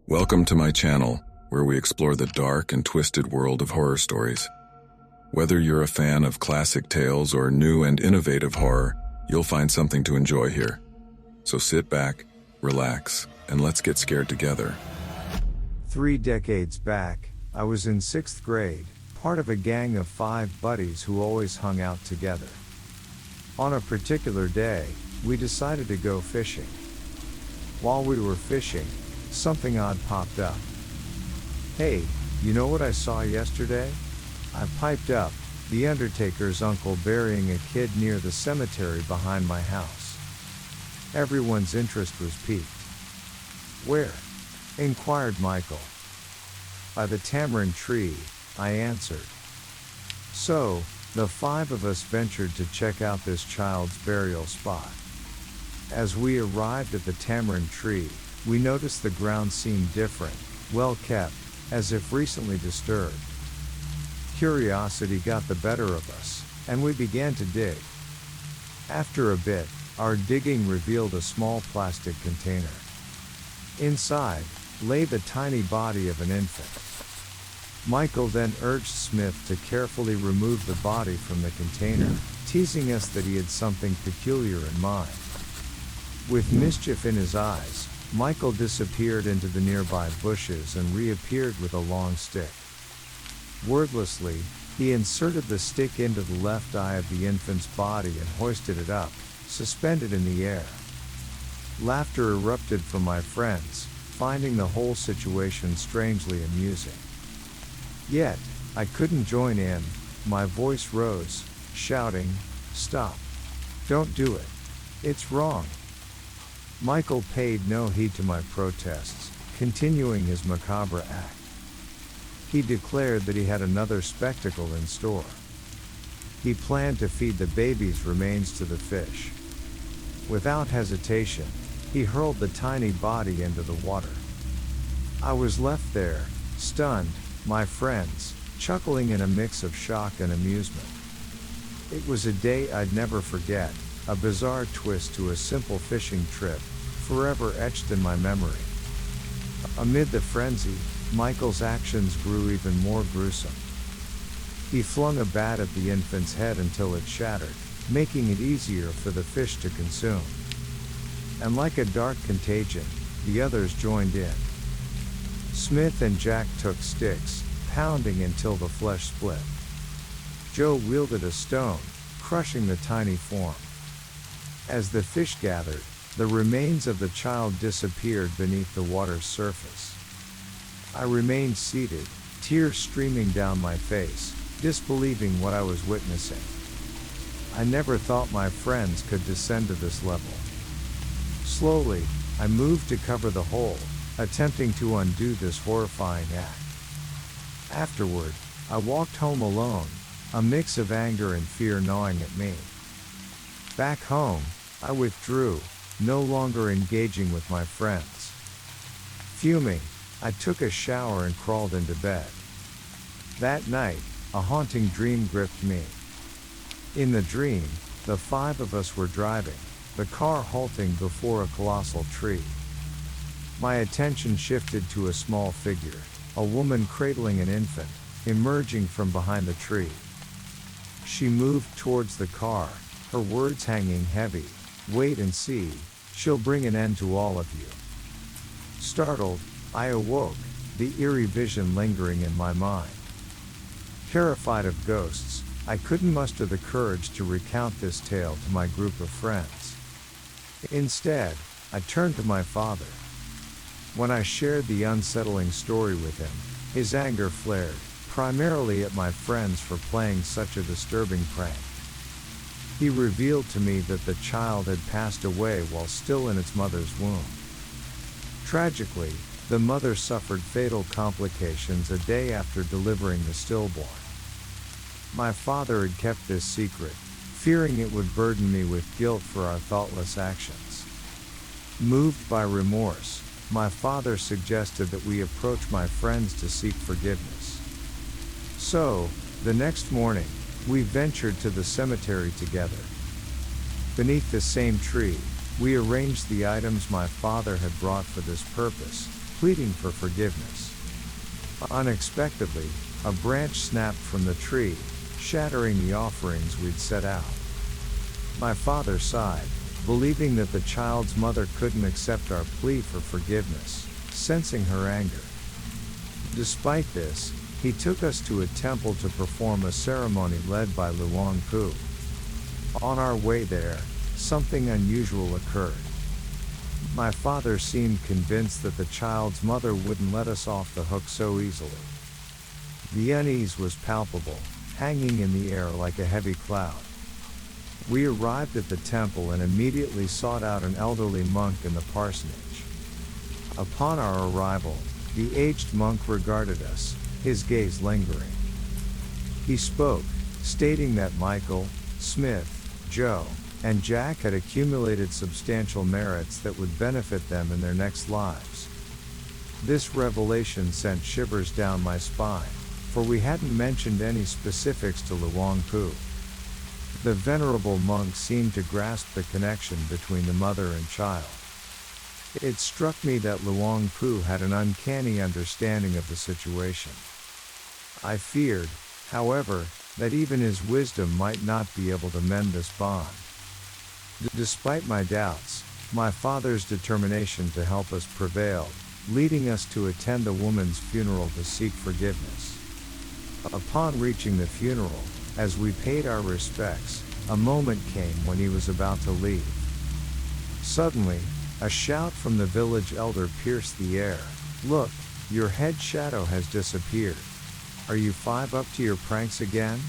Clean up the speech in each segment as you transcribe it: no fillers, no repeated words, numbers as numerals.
Welcome to my channel, where we explore the dark and twisted world of horror stories. Whether you're a fan of classic tales or new and innovative horror, you'll find something to enjoy here. So sit back, relax, and let's get scared together. 3 decades back, I was in 6th grade, part of a gang of 5 buddies who always hung out together. On a particular day, we decided to go fishing. While we were fishing, something odd popped up. "Hey, you know what I saw yesterday?" I piped up, the undertaker's uncle burying a kid near the cemetery behind my house. Everyone's interest was piqued. "Where?" inquired Michael. "By the tamarind tree," I answered. So, the 5 of us ventured to check out this child's burial spot. As we arrived at the tamarind tree, we noticed the ground seemed different, well kept, as if recently disturbed. Curiosity got the better of us, and we began to dig. After a bit, our digging revealed a small plastic container. Inside lay the tiny body of an infant. Michael then urged Smith to carefully remove the body from the container, teasing us that he had something peculiar in mind. With mischief in his eyes, Michael disappeared into the nearby bushes and reappeared with a long stick. Wordlessly, he inserted the stick into the left eye of the infant's body and hoisted it up, suspended in the air. Laughter erupted from my friends, finding the whole situation strangely amusing. Yet, I couldn't join in. My voice rose, shouting, "Stop! Don't do it! It's wrong!" Michael paid no heed to my protests, continuing his macabre act. He declared that he had another spectacle in store. He planned to feed the baby's remains to the fish. Without hesitation, he hurled the tiny body into the water. I was left there, stunned, my friends chuckling in a mix of shock and amusement. It was a day I'd never forget, a bizarre twist to a simple fishing trip, forever etched in my memory. Amid the frenzy, Michael's actions grew even more gruesome. He flung a bat at the infant's head until it shattered, making it easier for the fish to consume. And like a dark contagion, the others joined in. Smith and Jack took sticks, pounding until the flesh split. Joe wielded a stone, crushing the tiny form. As the fish gathered, the remains of the child disappeared beneath the water's surface. I remained seated, tears streaming down my face, disbelieving what I was witnessing. I never thought my friends could descend to this level. Slowly, I moved to cover the hole, attempting to undo this horrifying act. Afterward, I walked home alone, a mix of anger and fear gnawing at me. Back home, I withdrew, no longer engaging with my friends. Fuming, I took a shower and crawled into bed. That night, a haunting dream gripped me. In the dream, the 5 of us were driving, the car halting before a colossal tree. My attention shifted to a small figure, a woman cradling an infant, emerging from behind the tree. She moved towards the car, her words hanging heavy, "Wait and see, she'll bring an end to all of you." Startled, I awoke, the eerie vision lingering in my mind. Terrified of ghosts, I couldn't muster the courage to recount this tale to my group of friends. Instead, I turned to my father. When I shared the unsettling story with him, his anger flared, primarily at my friends for playing such a disturbing prank. He revealed to me that the child had passed away while still in its mother's womb. Tragically, the mother suffered fatal complications a day after delivering the stillborn. My father had kept this secret, fearing it would burden me with guilt for our thoughtless actions. Moved by remorse, my father suggested that we approach my friends to seek forgiveness. So, the next morning, we ventured to the cemetery together. Beneath the same tree, we arranged the items my father had brought for this purpose, pleading for forgiveness. Unexpectedly, a branch snapped from the tree, shattering the offerings we'd set out. My father sighed, believing that the child's mother couldn't accept our plea for forgiveness, sensing her anger. Despite this, he took us to a temple to perform a ceremony led by Luang Pu. On our way there, something unusual occurred. My father seemed convinced that the child's mother wouldn't let us off the hook so easily. The unease was palpable, hanging in the air like a heavy cloud. We arrived at the temple and immediately sought out an elderly monk in the parsonage. Upon our arrival, the aged monk regarded us, his gaze lingering. He spoke, stating that Michael, Smith, Joe, and Jack had accumulated substantial merits that would benefit them in their next lives. This revelation sent shivers down my spine, for we hadn't mentioned any specifics to Luang Pu. The venerable monk seemed to grasp the connection between the mother and child. It struck me that Luang Pu had an uncanny understanding of the situation. I feared, however, that even his wisdom might not be able to mend this bond. Despite my doubts, my father's determination to help us prevailed, leading us to attend the woman's funeral to seek forgiveness. Upon reaching the funeral, as we paid our respects, a moment came when he was about to leave. Suddenly, a shout from the village elder pierced the air. "Look, your head shadow has disappeared. Are you 5 up to your pranks again?"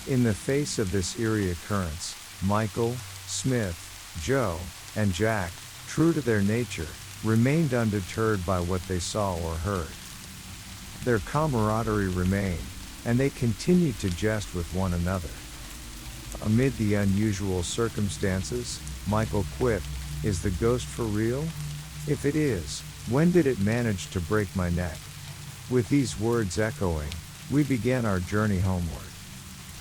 In the face of this eerie occurrence, Michael, Smith, Joe, and Jack, true to their nature, remained undeterred by what they saw or heard. Their camaraderie remained, and they continued to jest with one another. Amid the unusual circumstances, Michael quipped, "Is the ghost for real? If it is, when did it manage to break my neck?" With these words echoing, we began our journey homeward.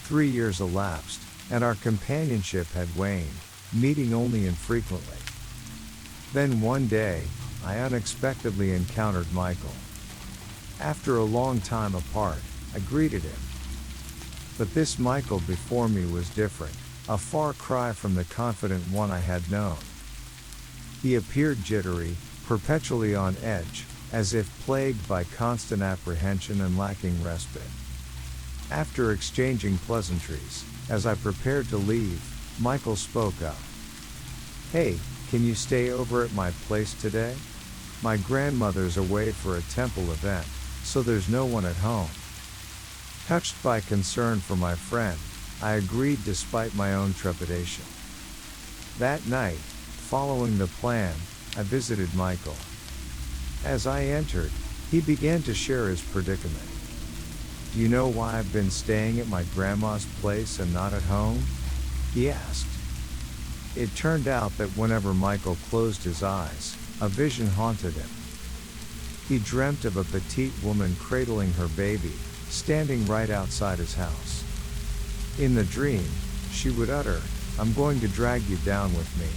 3 years elapsed, and our companionship had waned, meeting only infrequently. Then one day, I unexpectedly encountered Michael. After a long time apart, I greeted him. But this Michael before me was different, a far cry from the confident one I had known. He appeared jittery, perpetually on edge, as if plagued by constant apprehension and lacking respite. After exchanging pleasantries, as I prepared to leave, Michael spoke up. "Hey, can you stay over at my place today? My grandmother's away for a temple event, so there's no one at home." Touched by concern for my friend, I agreed despite my own trepidation. That night, following the plan, I visited Michael. As I entered, he began to share his predicament. "Do you know why I've been staying at my grandma's place and not at home?" he asked. It turned out that whenever Michael closed his eyes, a vision haunted him. He dreamt of a petite woman cradling her baby, standing right outside his house. In the dream, she would utter, "I'm going to drag you down with me."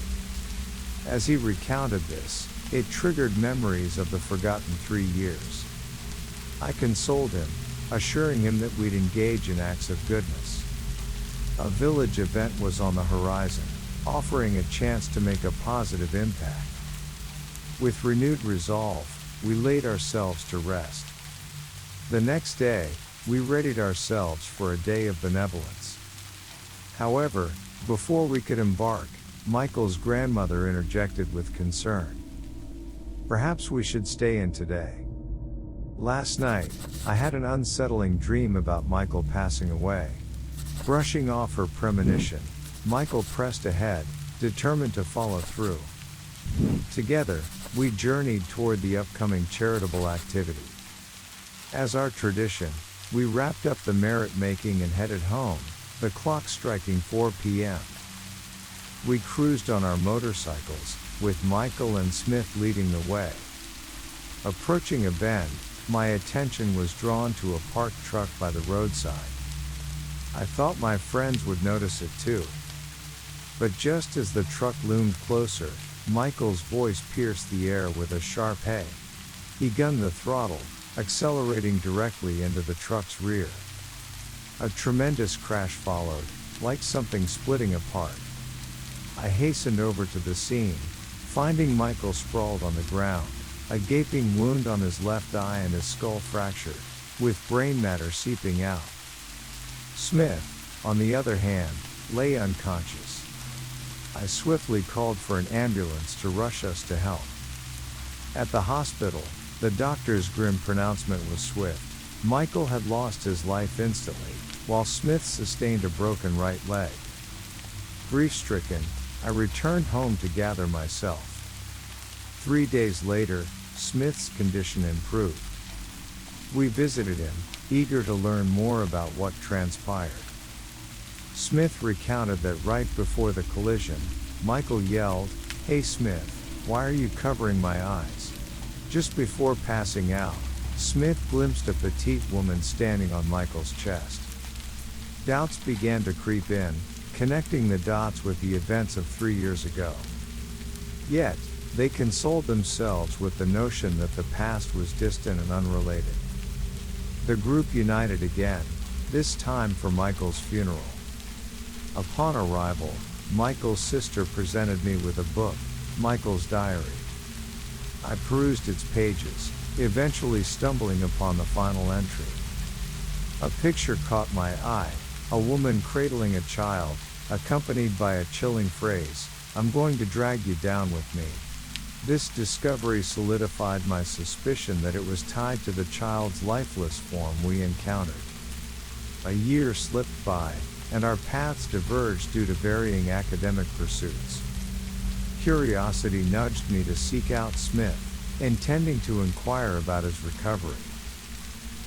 As he recounted this, it triggered memories of the forgotten 3 years. I consoled him, assuring him that we'd engage in acts of goodness. A village event was on the horizon, offering a chance to make a positive impact. With renewed resolve, we laid ourselves to rest. The next day, we readied ourselves for a day of benevolence. However, before we could embark, Michael's grandmother interjected with concern. "Perhaps we should stay in today. Last night, I had an unsettling dream about Michael passing away." Brushing off her premonition, Michael pressed ahead, determined to follow through. Together, we journeyed toward the upcoming charitable activity. As our tradition, we wrapped up the merit making and headed home, the clock striking 4 p.m. We cruised on our motorcycles, with Michael and Smith leading the way. Approaching a bend, my attention was drawn to a parked truck by the roadside. I thought my friends would notice it too. But just as the truck loomed closer, Michael's voice pierced the air with a sharp "Hey! He gunned the throttle, accelerating directly into the truck's rear. A tremendous crash followed, like something splitting apart. I hastened over to the scene, finding Michael sprawled on the ground, a gaping wound on his left eye and his skull fractured, with brain matter seeping out. Smith, on the other hand, lay unconscious. I swiftly called for an ambulance to rush us to help. At the hospital, the doctor's grim pronouncement was swift. Michael had lost his life instantly, while Smith sustained a broken right leg. Grief-stricken, I returned home to gather myself. 3 days later, Smith's condition improved. We visited him, eager to learn more about what transpired. Smith recounted that right before the collision, Michael yelled, "Hey Smith, why are you covering my eyes?" Just before passing out, Smith glimpsed a petite woman standing on Michael's chest. Doubts began to creep in, connecting the dots with the events of 3 years ago. Yet, they consoled themselves with the notion that the past was distant and unrelated. The group united again, this time for Michael's funeral. Upon arrival, Michael's sister presented me with a book, Michael's Diary. I perused its pages, eventually stumbling upon the final entry. A picture caught my eye, a woman cradling a child, accompanied by a chilling phrase, "I'm going to drag you down with me." This discovery solidified my suspicion that it was tied to the child's lifeless form we encountered. A year slipped by, and our paths diverged due to varying academic pursuits. Curiosity nudged me to seek out Smith, intending to inquire about his recovery.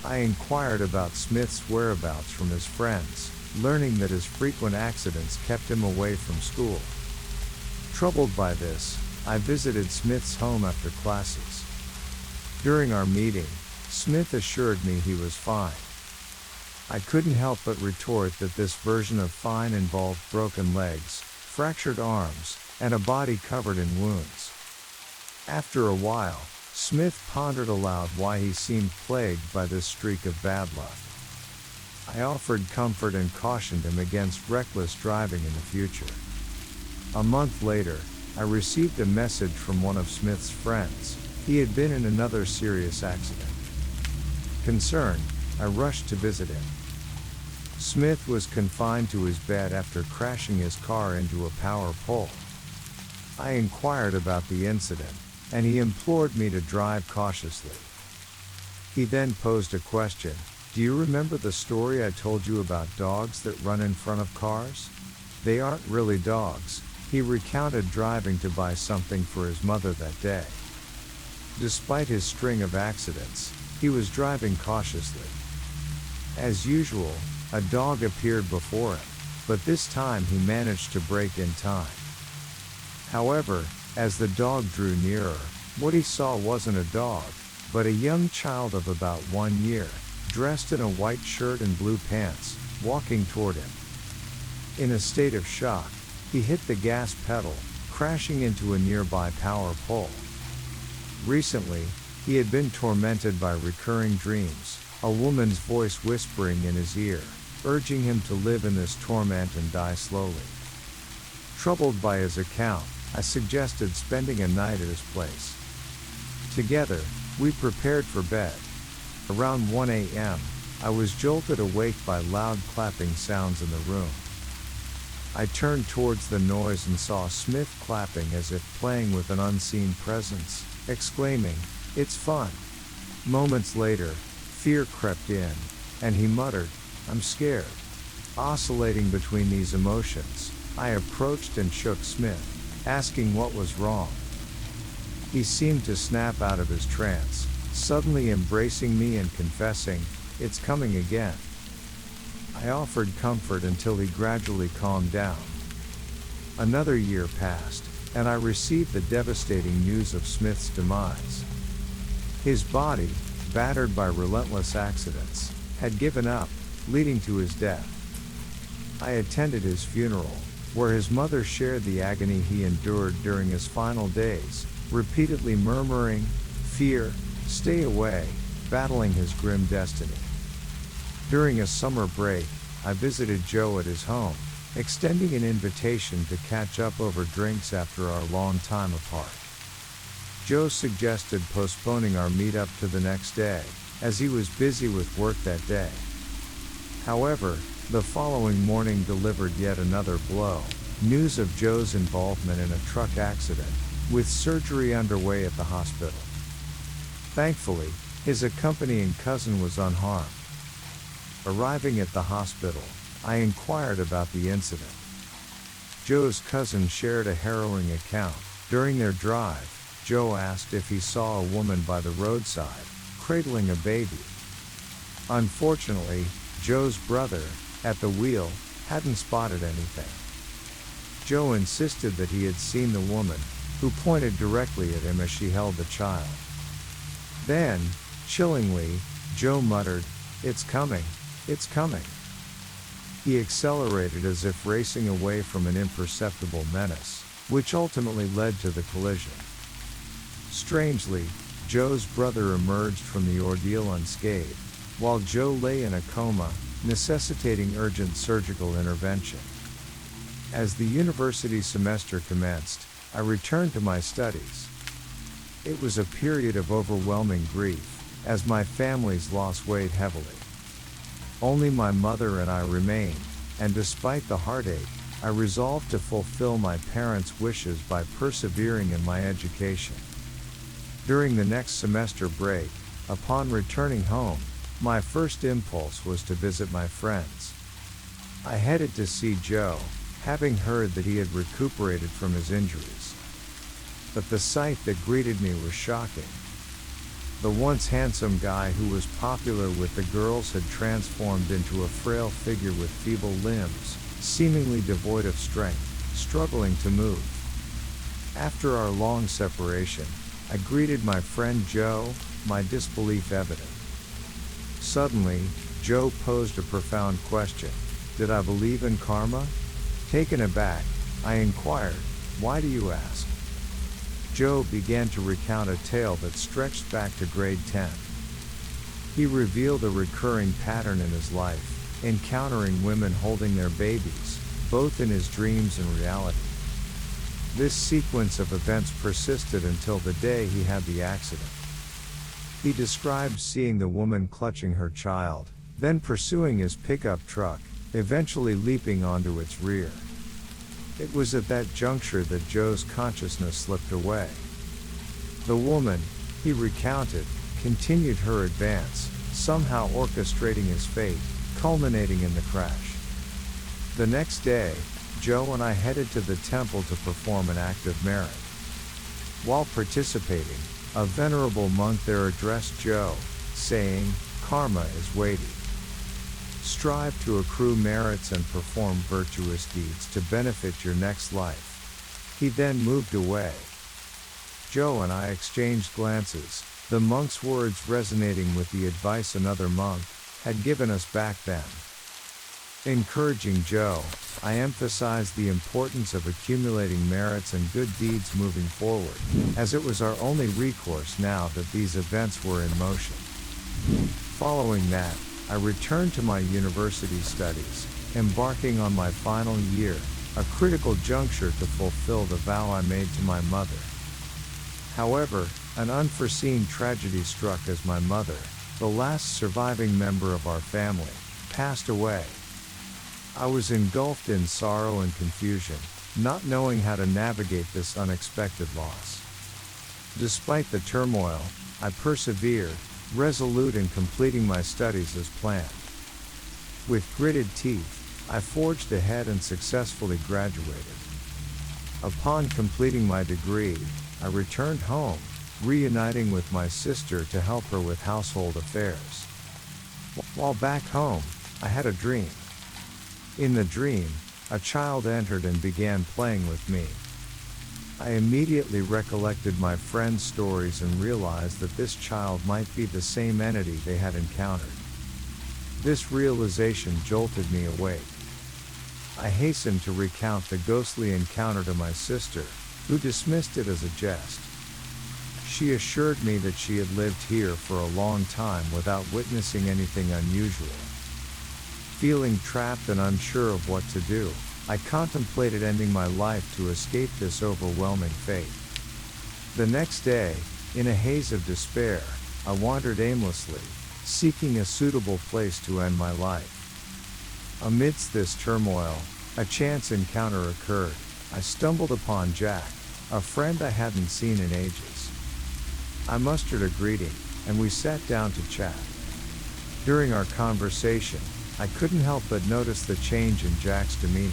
I inquired about Smith's whereabouts from his friends, learning that his frequent accidents kept him away from school. Troubled by this, I visited Smith's home after classes. During our meeting, Smith assured me he was fine. I couldn't help but retort that this version of fine involved broken legs, fractured arms, and a body covered in wounds. After a while, Smith pondered aloud why he seemed plagued by this streak of bad luck. I offered comfort and cautioned him against reckless driving in the future. A month later, I received a message from one of Smith's friends. He had been in another serious accident. Concerned, I rushed to visit him. Smith was confined to his bed after crashing his car into a power pole. I inquired about the incident, and he implored me to drive cautiously. He then posed a question: "Do you remember the story I told you about dogs that run in front of cars? They aren't really dogs." He recounted driving to buy something for his mother that day. Despite his string of accidents, he was driving cautiously. As usual, a dog appeared before him, but this time he managed to brake in time. However, as the dog drew nearer, what he saw wasn't a dog, but a young child of about 1 year, dressed in a white shirt and blue pants, walking toward him. In a state of shock, he hit the gas pedal, crashing into a nearby power pole. Recently, he had been tormented by recurring dreams, a woman's voice whispering in his ear, urging him to live in this torment and die slowly. Troubled by his account, I suggested spending a night at his place. Together, we prepared for bed. Around 1 a.m., I was jolted awake by loud clapping sounds in the room. I turned towards the noise and saw Smith clapping as if playing with an unseen presence, exclaiming, "It's fun." Moments later, fear crept in, and he muttered, "I'm scared." Oscillating between these emotions, I approached and shook Smith, asking what was wrong. He seemed to snap out of his trance, suddenly embracing me and confessing, "It's coming again." I offered comfort until he gradually calmed down. Another year passed, and I received the devastating news of Smith's demise. His body, battered by relentless accidents, had given up, leading to his death. I attended his funeral, where his mother shared the agony he endured during his final days, repeatedly murmuring, "Fear, stay away, battling his grim destiny. During a summer break, I visited Joe at his home, extending an invitation to catch up over drinks after our long time apart. Joe suggested postponing our meetup to the next day, as he was busy with work that day. However, the following morning delivered yet another blow: news of Joe's involvement in a truck accident, with surgery underway at the hospital. Thankfully, his accompanying cousin was unharmed. Arriving at the hospital, I inquired about the incident. Joe's cousin shared a harrowing account. During their drive, Joe asked if he saw a woman by the roadside, cradling a baby. Unfortunately, Joe's brother, at the wheel, hadn't spotted anything. Joe insisted that he had seen the woman, who pointed directly at him as she held the child. Then, chillingly, Joe muttered, "It's coming, it's coming." He accelerated as if racing away from an imperceptible menace, which ultimately led to the collision. Strangely, Joe's brother emerged from the ordeal unscathed, while Joe lay in a coma, necessitating urgent surgical intervention. As the university semester commenced, I returned to my studies. It was a period of overwhelming grief, as my family's loss weighed heavily. Only my mother and I remained, and despite the heartache, I resolved to fulfill my parents' wishes by persevering in my education. During the next semester break, upon returning home, my first impulse was to visit my friends. I headed to see Joe, having heard that he had recuperated from his injuries. But the sight that greeted me was shocking. The once handsome guy who was popular with the girls had transformed into a frail figure with feeble limbs, seemingly devoid of strength, struggling to move. After our long separation, I greeted my friend Joe, my disbelief evident. Suddenly, Joe posed a profound question: did I believe in karma? Taken aback, I inquired, "Why do you ask?" Joe began to recount a tale that stretched back to grade 10. He revealed a recurring pattern in his life, encountering women holding their babies, both in his dreams and reality. This sequence of events persisted until the day he had the accident. He described seeing the woman clutching her child, then pursuing his pickup truck, eventually leaping onto its rear. It was at that juncture that Joe's consciousness slipped away. The woman, he recounted, continued her advance, somehow orchestrating his fate, culminating in the crash. The next day, Joe and I headed to the temple to perform an act of merit. While participating, a venerable monk there addressed Joe, saying, "Karma is weighty. Strive to accrue merits and perform virtuous deeds to benefit your next life." He then moved away. Joe and I exchanged glances, the monk's words resonating with the advice another monk had given us back then. Encouraging Joe, I emphasized the importance of accumulating merits and good deeds moving forward, as it was our only recourse now that these events were in motion. Following that, I returned to my university studies, embarking on my final year, a critical juncture to fulfill the vow I made to my mother. However, an unforeseen tragedy struck as my mother, the last surviving member of our family, passed away. I was engulfed in sorrow and confusion, not knowing how to navigate this unexpected loss. Despite the turmoil, I persevered, resolute in completing my studies as planned. With gritted teeth, I forged ahead and successfully graduated. Upon completing my degree, I returned home, reuniting with my sister to help her with household affairs. While back home, I had a dream. In the dream, a child entered and began playing with me. I immediately recollected my friend's stories and realized that this child might be the same entity they had encountered. This realization jolted me awake. I hastened to recount the ghostly encounter to my sister, who dismissed it as a jest. She assured me that she had lived here for a long time without witnessing anything unusual. Feeling trapped and unsure of what to do, I contemplated ending my life to escape this overwhelming fate. The next day, in a haze of despair, I wandered aimlessly, seeking a suitable place to end my life. Amidst this turmoil, a chance encounter occurred. I stumbled upon Jack, a friend I hadn't seen in ages. I mustered a greeting, and we sat down to chat. During our conversation, I couldn't help but notice the change in Jack's demeanor.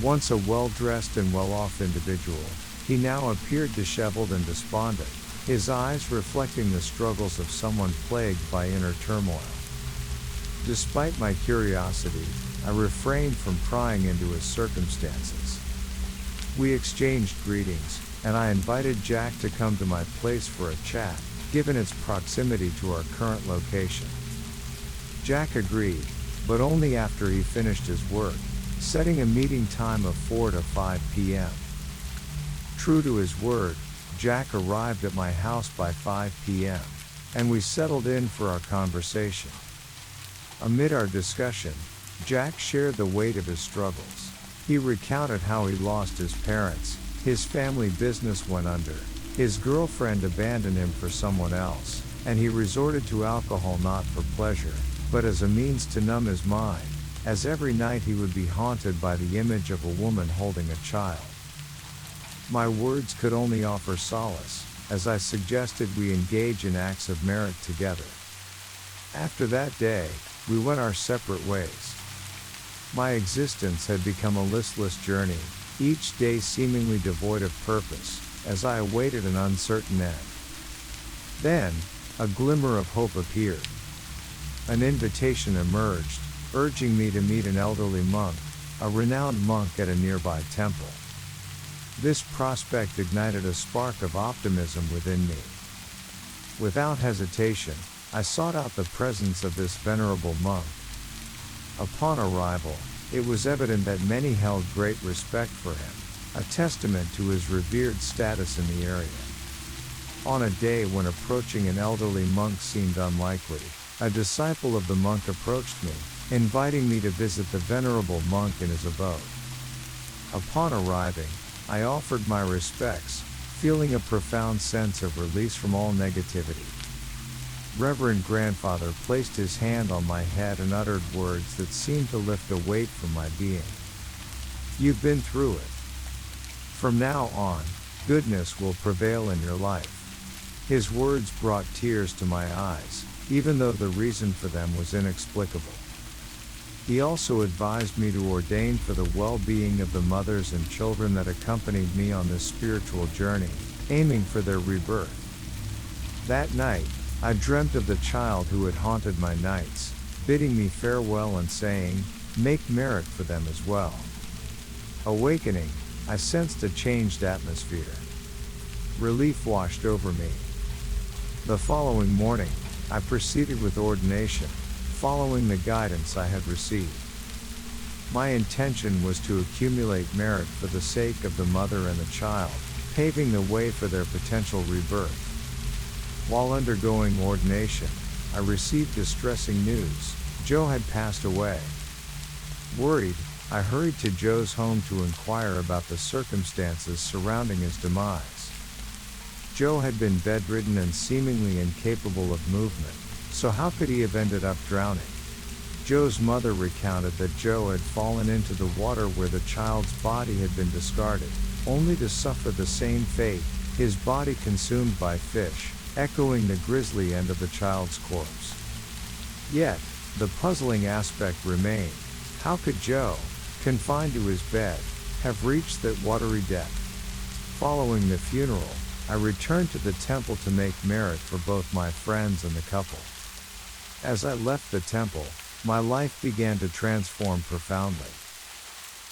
Once a well-dressed and well-off individual, he now appeared disheveled and despondent, his eyes reflecting the struggles of someone plagued by inner turmoil. Despite my curiosity, I refrained from prying into his circumstances. We exchanged greetings, and I invited Jack to come to my place for a chat, given its proximity to our current location. Jack agreed, but only after he finished his work, setting a meeting time of 4 to 5 p.m. True to his word, Jack arrived at my house by 5 p.m., and we settled in for our conversation. Amid our discussion, Jack shared the weight of his struggles. He recounted how he lost his parents, his family business went under, his girlfriend abandoned him for someone else, and he resorted to alcohol not for pleasure, but as a means to numb his mind, as every night he would be haunted by the image of a woman holding a child. My words could only offer solace, as I suggested we engage in acts of merit together. After that day, we went our separate ways. My existence had become a listless journey, each day seemingly devoid of purpose, as I awaited an uncertain end. Then, a glimmer of hope appeared. An invitation emerged, urging me to meet an elderly monk, a renowned monk at a nearby temple. This prospect ignited a spark of optimism within me. Without hesitation, I sought out the presence of this venerable monk. Upon arrival, it was evident that many held great respect for him, a testament to his revered status in the area. On a day when approaching an elderly monk seemed unlikely, a disciple of the monk approached me, inviting me to visit the venerable monk in his abode. Upon arriving, I offered my respects, feeling a profound sense of release from all negativity. Reverend Grandfather placed his hand on my head and uttered words that seemed to lift a weight from my being. "You've been through it. From now on, goodness will prevail in your life." His words brought tears to my eyes, even though the reason for them was inexplicable. He also advised me to ordain for the well-being of the mothers and children that accompanied me on this spiritual journey, aiming for their rebirth. That night, I dreamt of the child who had haunted my nights, bidding me farewell and saying, "Make merit for them as well." Awakening, I sensed a changed atmosphere. Relief washed over me. The following morning, I proceeded with ordination, following the guidance I had received. My intention was to accumulate merit for the sake of the mother and the child, paving the way for their potential rebirth. While undergoing ordination, I received distressing news: Joe had passed away. Worried, I hurried to Joe's home to inquire about the circumstances surrounding his demise. Joe had been bedridden and seemingly incapable of movement, so how could he have ended up drowning? Joe's mother recounted that Joe had fallen into the water where the child's body had been discarded, only to suffer the same fate, his body consumed by fish, echoing the grisly end of the child's corpse. Yet, the puzzling aspect remained: how could Joe, confined to his bed, have reached that watery depth? Following the funeral, I returned to the temple to make merit for both my friends and the couple. As I left the temple, my life began to transform profoundly.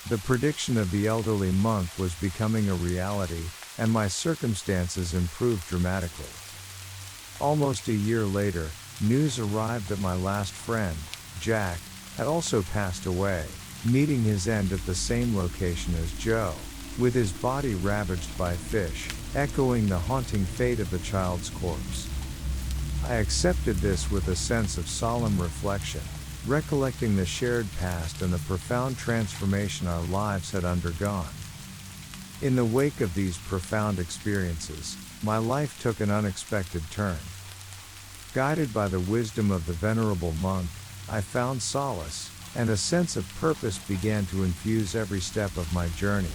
The prediction of the elderly monk was becoming a reality, and my circumstances improved dramatically. Almost a year later, news arrived that my last friend, Jack, had also passed away, meeting his end at the same location as Joe, with his body ravaged by fish, echoing the haunting fate of the child's corpse. I accepted this with a sense of solemn reflection, recollecting the shared past and the profound transformation our lives had undergone. In the wake of these profound experiences, my life took an unexpected turn. Guided by the wisdom of the venerable monk, I found solace, and a sense of purpose began to infuse every step of my journey.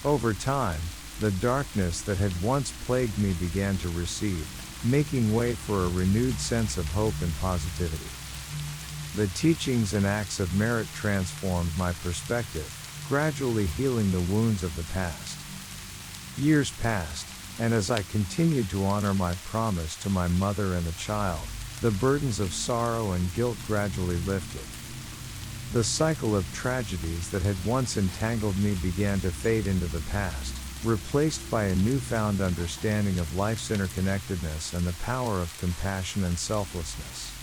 Over time, the darkness that had once plagued me began to recede, making way for a renewed sense of hope and positivity. The teachings and acts of merit transformed my perspective, gradually healing the wounds of the past. Years passed, and as I continued to honor my promise to my mother and the child, the burdens of sorrow and guilt gradually lifted. The cycle of tragedies that had once entangled me began to fade into the past, replaced by a newfound understanding of life's interconnectedness and the power of compassion and selflessness.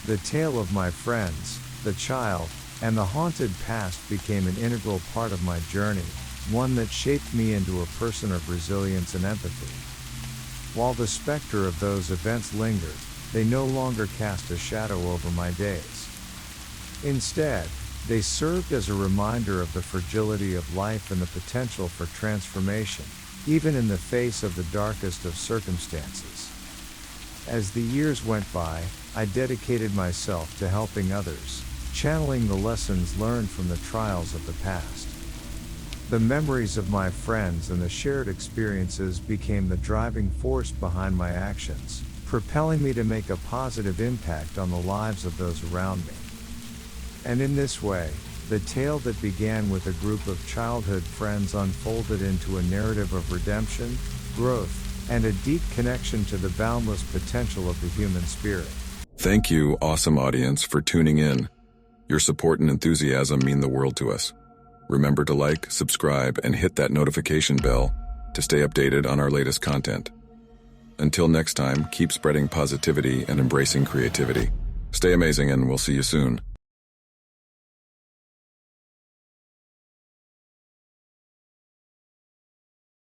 The tale of my friends, the child, and the haunted past became an integral part of my journey, one that shaped me into a person of resilience and empathy. While the specter of those events lingered, they no longer cast a shadow over my days. Instead, they served as a reminder of the fragility of life and the potential for transformation, even in the face of the darkest of circumstances. As the years went by, I dedicated myself to helping others, channeling the lessons learned from the trials of the past. The memories of my friends and the shared experiences became the driving force behind my actions, propelling me to make a positive impact on the lives of those around me. And in this way, the tale that began with a group of childhood friends unfolded into a narrative of redemption, growth, and a deep connection to the boundless potential of the human spirit. Thank you, awesome audience, for tuning in. Your support and enthusiasm mean the world to us. Remember to like, subscribe, and hit that notification bell to stay updated on our latest content. Until next time, keep spreading positivity and embracing creativity. Stay amazing, and we'll see you soon.